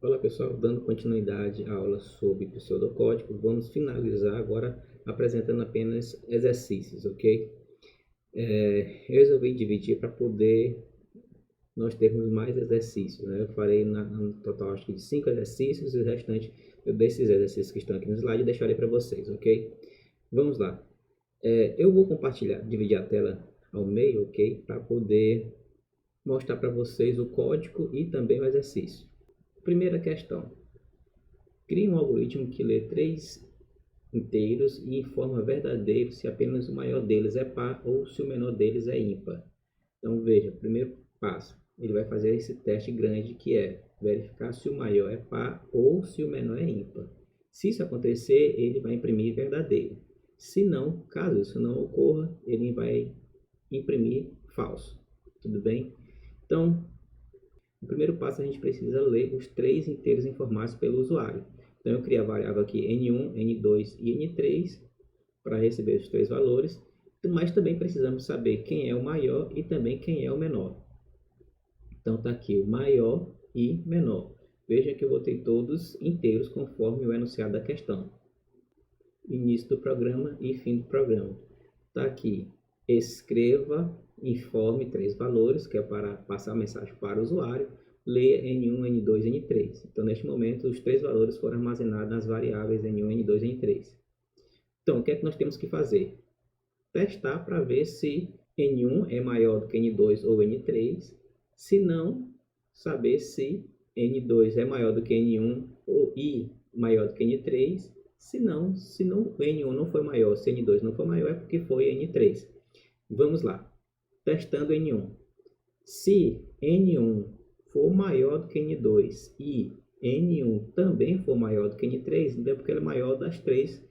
Olá pessoal, dando continuidade à aula sobre pseudocódigos, vamos finalizar agora apresentando apenas exercícios, ok? Eu resolvi dividir para poder nós termos mais exercícios, né? Eu farei no total acho que de 5 exercícios e o restante desses exercícios que estão aqui no slide deixarei para vocês, ok? Vamos lá. Eu vou dividir a tela ao meio, ok? Para poder mostrar para vocês o código e também o exercício. Primeira questão. Crie um algoritmo que lê 3 inteiros e informa verdadeiro se apenas o maior deles é par ou se o menor deles é ímpar. Então, veja, primeiro passo, ele vai fazer esse teste grande que é verificar se o maior é par ou se o menor é ímpar. Se isso acontecer, ele vai imprimir verdadeiro. Se não, caso isso não ocorra, ele vai imprimir falso. Tudo bem? Então, no primeiro passo, a gente precisa ler os 3 inteiros informados pelo usuário. Então, eu criei a variável aqui N1, N2 e N3 para receber os 3 valores, mas também precisamos saber quem é o maior e também quem é o menor. Então, está aqui o maior e menor. Veja que eu botei todos inteiros conforme o enunciado da questão. Início do programa e fim do programa. Está aqui, escreva, informe 3 valores, que é para passar a mensagem para o usuário, leia N1, N2 e N3. Então, neste momento, os 3 valores foram armazenados nas variáveis N1, N2 e N3. Então, o que é que nós temos que fazer? Testar para ver se N1 é maior do que N2 ou N3. Se não, saber se N2 é maior do que N1 e maior do que N3. Se não, N1 não for maior, se N2 não for maior, é porque foi N3. Vamos lá. Testando N1. Se N1 for maior do que N2 e N1 também for maior do que N3, então é porque ele é maior das 3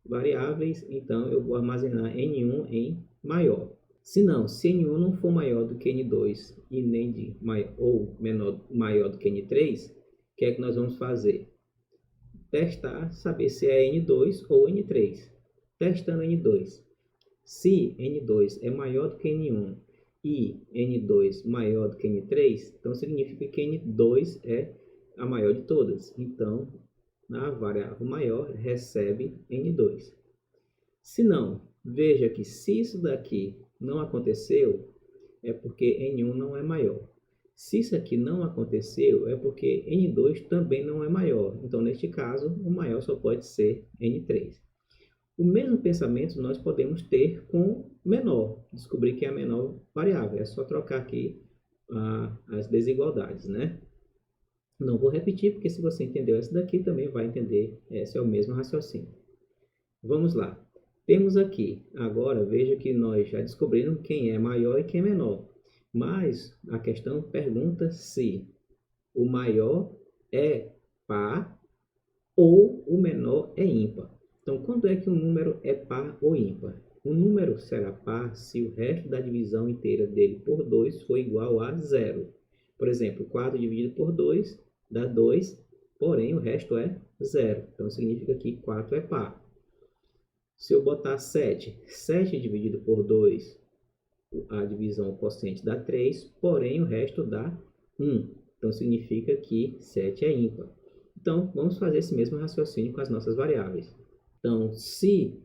variáveis, então eu vou armazenar N1 em maior. Se não, se N1 não for maior do que N2 e nem de maior do que N3, o que é que nós vamos fazer? Testar, saber se é N2 ou N3. Testando N2. Se N2 é maior do que N1 e N2 maior do que N3, então significa que N2 é a maior de todas. Então, a variável maior recebe N2. Se não, veja que se isso daqui não aconteceu, é porque N1 não é maior. Se isso aqui não aconteceu, é porque N2 também não é maior. Então, neste caso, o maior só pode ser N3. O mesmo pensamento nós podemos ter com menor, descobrir que é a menor variável. É só trocar aqui as desigualdades, né? Não vou repetir, porque se você entendeu essa daqui, também vai entender, esse é o mesmo raciocínio. Vamos lá. Temos aqui, agora, veja que nós já descobrimos quem é maior e quem é menor. Mas a questão pergunta se o maior é par ou o menor é ímpar. Então, quando é que um número é par ou ímpar? O número será par se o resto da divisão inteira dele por 2 for igual a 0. Por exemplo, 4 dividido por 2 dá 2, porém o resto é 0. Então, significa que 4 é par. Se eu botar 7 dividido por 2, a divisão o quociente dá 3, porém o resto dá 1. Então, significa que 7 é ímpar. Então, vamos fazer esse mesmo raciocínio com as nossas variáveis. Então, se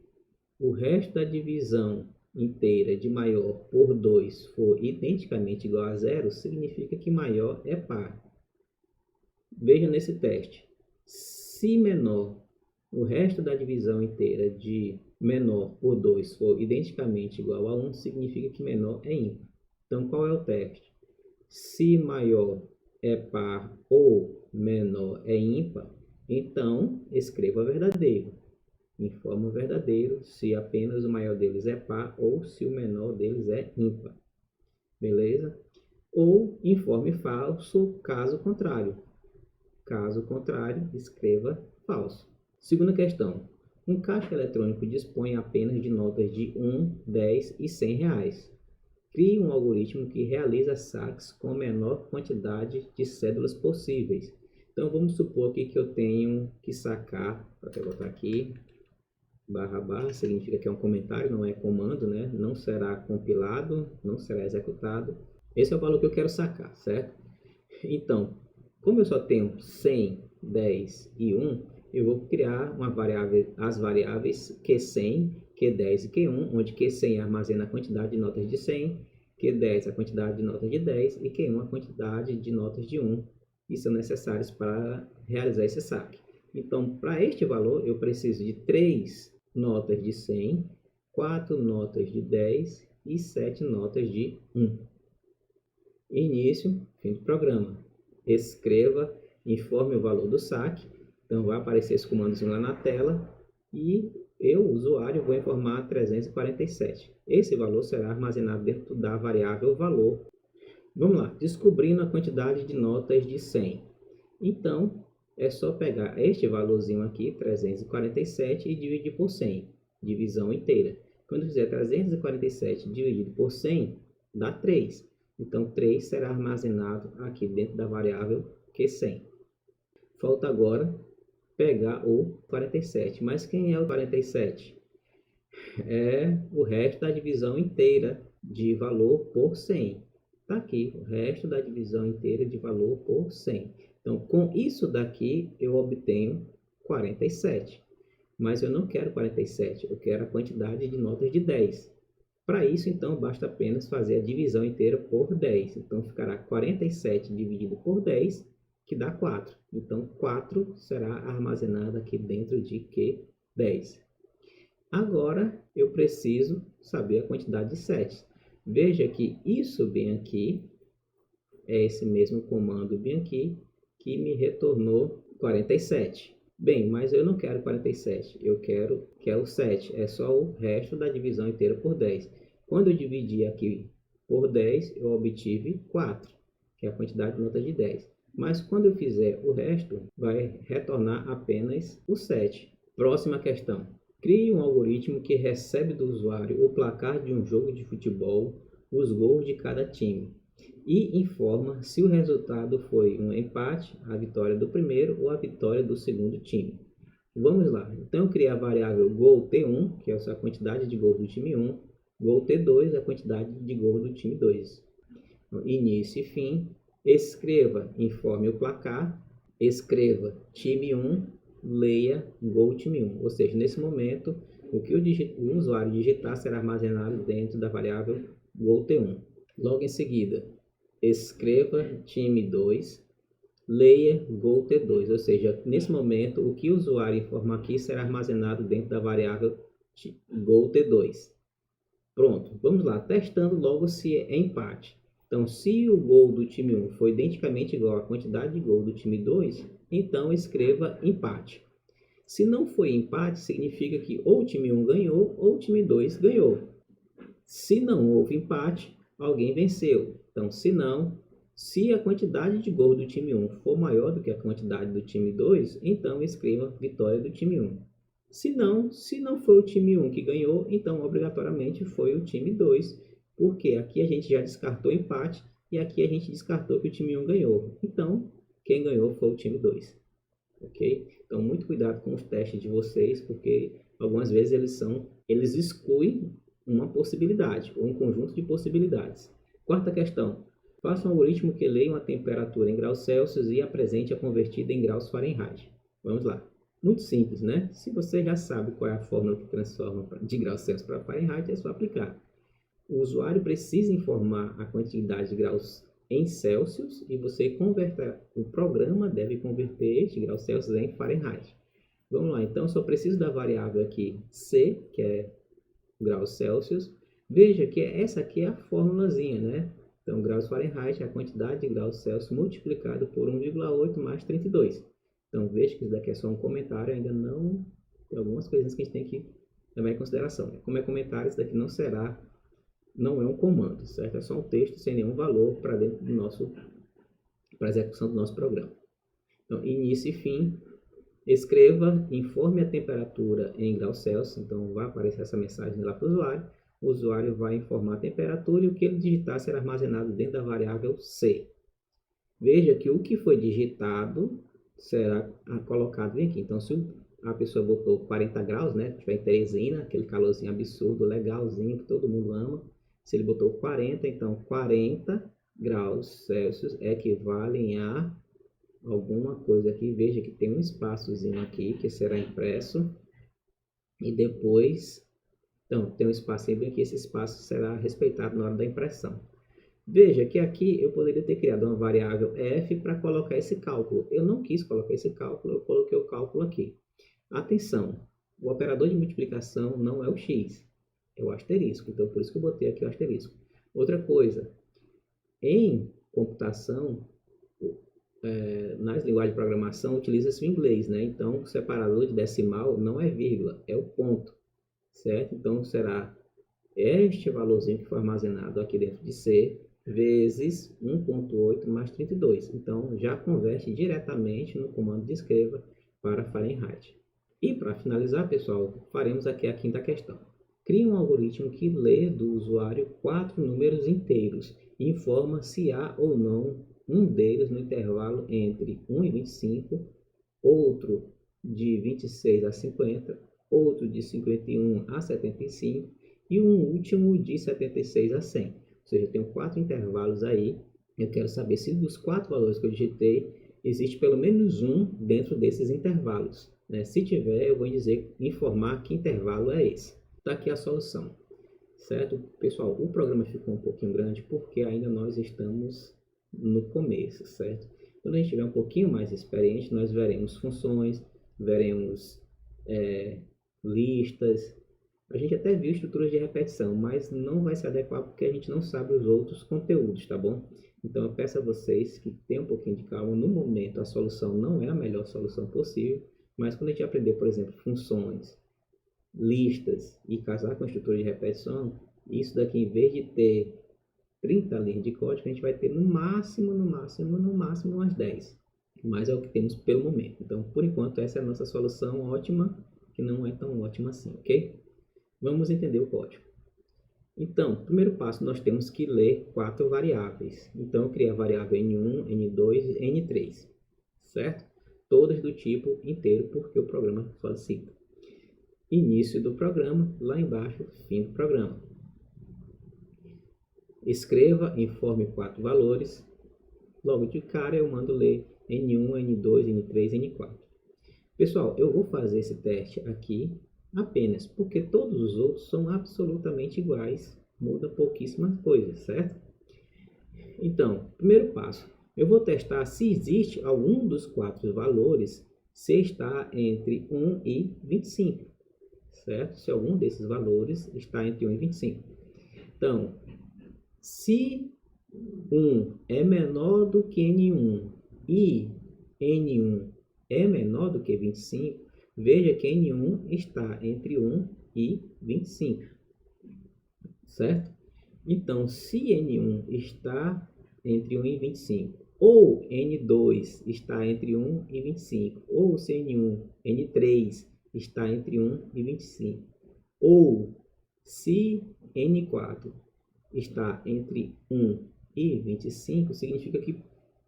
o resto da divisão inteira de maior por 2 for identicamente igual a 0, significa que maior é par. Veja nesse teste. Se menor, o resto da divisão inteira de menor por 2 for identicamente igual a 1, significa que menor é ímpar. Então, qual é o teste? Se maior é par ou menor é ímpar, então escreva verdadeiro. Informa o verdadeiro se apenas o maior deles é par ou se o menor deles é ímpar. Beleza? Ou informe falso, caso contrário. Caso contrário, escreva falso. Segunda questão. Um caixa eletrônico dispõe apenas de notas de 1, 10 e 100 reais. Crie um algoritmo que realiza saques com a menor quantidade de cédulas possíveis. Então, vamos supor aqui que eu tenho que sacar, vou botar aqui, // significa que é um comentário, não é comando, né? Não será compilado, não será executado. Esse é o valor que eu quero sacar, certo? Então, Como eu só tenho 100, 10 e 1, eu vou criar as variáveis Q100, Q10 e Q1, onde Q100 armazena a quantidade de notas de 100, Q10 a quantidade de notas de 10 e Q1 a quantidade de notas de 1, que são necessários para realizar esse saque. Então, para este valor, eu preciso de 3 notas de 100, 4 notas de 10 e 7 notas de 1. Início, fim do programa. Escreva, informe o valor do saque. Então, vai aparecer esse comandozinho lá na tela e eu, usuário, vou informar 347. Esse valor será armazenado dentro da variável valor. Vamos lá, descobrindo a quantidade de notas de 100. Então, é só pegar este valorzinho aqui, 347, e dividir por 100, divisão inteira. Quando fizer 347 dividido por 100, dá 3. Então, 3 será armazenado aqui dentro da variável Q100. Falta agora pegar o 47. Mas quem é o 47? É o resto da divisão inteira de valor por 100. Está aqui, o resto da divisão inteira de valor por 100. Então, com isso daqui, eu obtenho 47. Mas eu não quero 47, eu quero a quantidade de notas de 10. Para isso, então, basta apenas fazer a divisão inteira por 10. Então, ficará 47 dividido por 10, que dá 4. Então, 4 será armazenado aqui dentro de Q10. Agora, eu preciso saber a quantidade de 7. Veja que isso bem aqui, é esse mesmo comando bem aqui, que me retornou 47. Bem, mas eu não quero 47, eu quero que é o 7, é só o resto da divisão inteira por 10. Quando eu dividi aqui por 10, eu obtive 4, que é a quantidade de notas de 10. Mas quando eu fizer o resto, vai retornar apenas o 7. Próxima questão. Crie um algoritmo que recebe do usuário o placar de um jogo de futebol, os gols de cada time, e informa se o resultado foi um empate, a vitória do primeiro ou a vitória do segundo time. Vamos lá. Então, eu criei a variável gol T1, que é a quantidade de gols do time 1, gol T2, a quantidade de gols do time 2. Início e fim. Escreva, informe o placar. Escreva time 1, leia gol time 1. Ou seja, nesse momento, o que o usuário digitar será armazenado dentro da variável gol T1. Logo em seguida, escreva time 2, leia gol T2, ou seja, nesse momento o que o usuário informar aqui será armazenado dentro da variável gol T2. Pronto, vamos lá, testando logo se é empate. Então, se o gol do time 1 for identicamente igual à quantidade de gol do time 2, então escreva empate. Se não foi empate, significa que ou o time 1 ganhou ou o time 2 ganhou. Se não houve empate, alguém venceu. Então, se a quantidade de gols do time 1 for maior do que a quantidade do time 2, então escreva vitória do time 1. Se não foi o time 1 que ganhou, então obrigatoriamente foi o time 2, porque aqui a gente já descartou empate e aqui a gente descartou que o time 1 ganhou. Então, quem ganhou foi o time 2. Ok? Então, muito cuidado com os testes de vocês, porque algumas vezes eles excluem uma possibilidade ou um conjunto de possibilidades. Quarta questão. Faça um algoritmo que leia uma temperatura em graus Celsius e apresente a convertida em graus Fahrenheit. Vamos lá. Muito simples, né? Se você já sabe qual é a fórmula que transforma de graus Celsius para Fahrenheit, é só aplicar. O usuário precisa informar a quantidade de graus em Celsius e o programa deve converter este grau Celsius em Fahrenheit. Vamos lá, então só preciso da variável aqui C, que é graus Celsius. Veja que essa aqui é a formulazinha, né? Então, graus Fahrenheit é a quantidade de graus Celsius multiplicado por 1,8 mais 32. Então, veja que isso daqui é só um comentário, ainda não... Tem algumas coisinhas que a gente tem que levar em consideração. Como é comentário, isso daqui não é um comando, certo? É só um texto sem nenhum valor para dentro para a execução do nosso programa. Então, início e fim. Escreva, informe a temperatura em graus Celsius. Então, vai aparecer essa mensagem lá para o usuário. O usuário vai informar a temperatura e o que ele digitar será armazenado dentro da variável C. Veja que o que foi digitado será colocado aqui. Então, se a pessoa botou 40 graus, né? Tiver em Teresina, aquele calorzinho absurdo, legalzinho, que todo mundo ama. Se ele botou 40, então 40 graus Celsius equivalem a alguma coisa aqui, veja que tem um espaçozinho aqui que será impresso e depois, então, tem um espacinho bem aqui, esse espaço será respeitado na hora da impressão. Veja que aqui eu poderia ter criado uma variável f para colocar esse cálculo. Eu não quis colocar esse cálculo, eu coloquei o cálculo aqui. Atenção, o operador de multiplicação não é o x, é o asterisco. Então, por isso que eu botei aqui o asterisco. Outra coisa, em computação, nas linguagens de programação, utiliza-se o inglês, né? Então, o separador de decimal não é vírgula, é o ponto, certo? Então, será este valorzinho que foi armazenado aqui dentro de C vezes 1.8 mais 32. Então, já converte diretamente no comando de escreva para Fahrenheit. E para finalizar, pessoal, faremos aqui a quinta questão. Crie um algoritmo que lê do usuário 4 números inteiros e informa se há ou não um deles no intervalo entre 1 e 25, outro de 26 a 50, outro de 51 a 75 e um último de 76 a 100. Ou seja, eu tenho 4 intervalos aí. Eu quero saber se dos 4 valores que eu digitei, existe pelo menos um dentro desses intervalos, né? Se tiver, eu vou informar que intervalo é esse. Está aqui a solução, certo? Pessoal, o programa ficou um pouquinho grande porque ainda nós estamos no começo, certo? Quando a gente tiver um pouquinho mais experiente, nós veremos funções, veremos listas. A gente até viu estruturas de repetição, mas não vai se adequar porque a gente não sabe os outros conteúdos, tá bom? Então eu peço a vocês que tenham um pouquinho de calma. No momento a solução não é a melhor solução possível, mas quando a gente aprender, por exemplo, funções, listas e casar com estrutura de repetição, isso daqui, em vez de ter 30 linhas de código, a gente vai ter no máximo umas 10. Mas é o que temos pelo momento. Então, por enquanto, essa é a nossa solução ótima, que não é tão ótima assim, ok? Vamos entender o código. Então, primeiro passo, nós temos que ler 4 variáveis. Então, eu criei a variável N1, N2 e N3, certo? Todas do tipo inteiro, porque o programa solicita. Início do programa, lá embaixo, fim do programa. Escreva, informe 4 valores. Logo de cara eu mando ler N1, N2, N3, N4. Pessoal, eu vou fazer esse teste aqui apenas porque todos os outros são absolutamente iguais. Muda pouquíssimas coisas, certo? Então, primeiro passo. Eu vou testar se existe algum dos 4 valores se está entre 1 e 25. Certo? Se algum desses valores está entre 1 e 25. Então, se 1 é menor do que N1 e N1 é menor do que 25, veja que N1 está entre 1 e 25. Certo? Então, se N1 está entre 1 e 25, ou N2 está entre 1 e 25, ou se N1, N3 está entre 1 e 25. Ou, se N4 está entre 1 e 25, significa que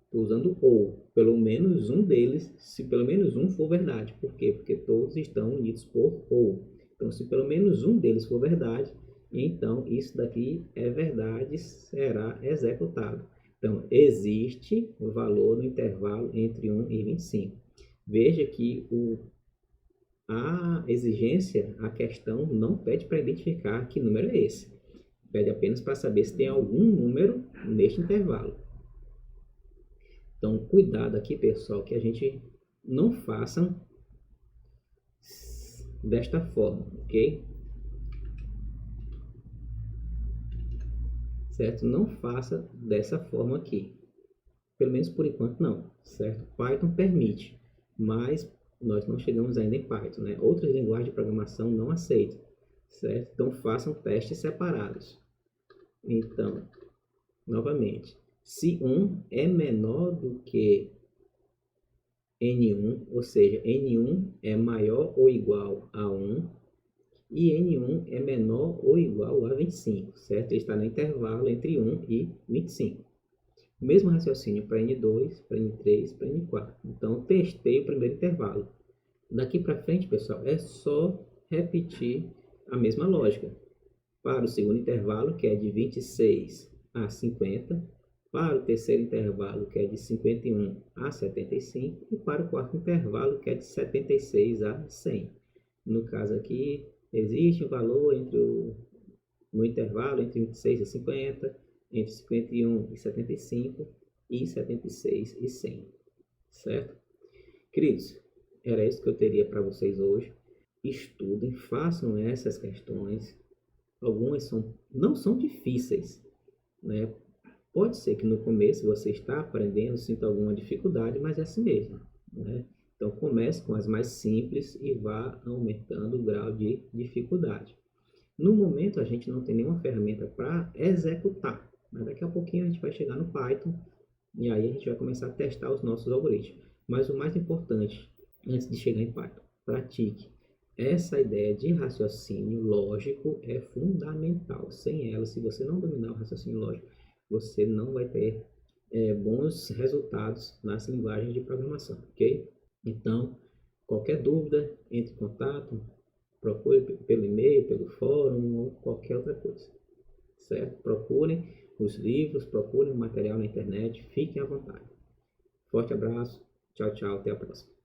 estou usando ou. Pelo menos um deles, se pelo menos um for verdade. Por quê? Porque todos estão unidos por ou. Então, se pelo menos um deles for verdade, então isso daqui é verdade, será executado. Então, existe o valor no intervalo entre 1 e 25. Veja que a exigência, a questão, não pede para identificar que número é esse. Pede apenas para saber se tem algum número neste intervalo. Então, cuidado aqui, pessoal, que a gente não faça desta forma, ok? Certo? Não faça dessa forma aqui. Pelo menos por enquanto não, certo? Python permite, mas nós não chegamos ainda em Python, né? Outras linguagens de programação não aceitam, certo? Então façam testes separados. Então, novamente, se 1 é menor do que N1, ou seja, N1 é maior ou igual a 1 e N1 é menor ou igual a 25, certo? Ele está no intervalo entre 1 e 25. O mesmo raciocínio para N2, para N3, para N4. Então, testei o primeiro intervalo. Daqui para frente, pessoal, é só repetir a mesma lógica. Para o segundo intervalo, que é de 26 a 50, para o terceiro intervalo, que é de 51 a 75, e para o quarto intervalo, que é de 76 a 100. No caso aqui, existe um valor no intervalo entre 26 e 50, entre 51 e 75 e 76 e 100, certo? Queridos, era isso que eu teria para vocês hoje. Estudem, façam essas questões. Algumas não são difíceis, né? Pode ser que no começo você está aprendendo, sinta alguma dificuldade, mas é assim mesmo, né? Então comece com as mais simples e vá aumentando o grau de dificuldade. No momento a gente não tem nenhuma ferramenta para executar, mas daqui a pouquinho a gente vai chegar no Python e aí a gente vai começar a testar os nossos algoritmos. Mas o mais importante, antes de chegar em Python, pratique. Essa ideia de raciocínio lógico é fundamental. Sem ela, se você não dominar o raciocínio lógico, você não vai ter bons resultados nas linguagens de programação, ok? Então, qualquer dúvida, entre em contato, procure pelo e-mail, pelo fórum ou qualquer outra coisa, certo? Procurem os livros, procurem o material na internet, fiquem à vontade. Forte abraço, tchau, tchau, até a próxima.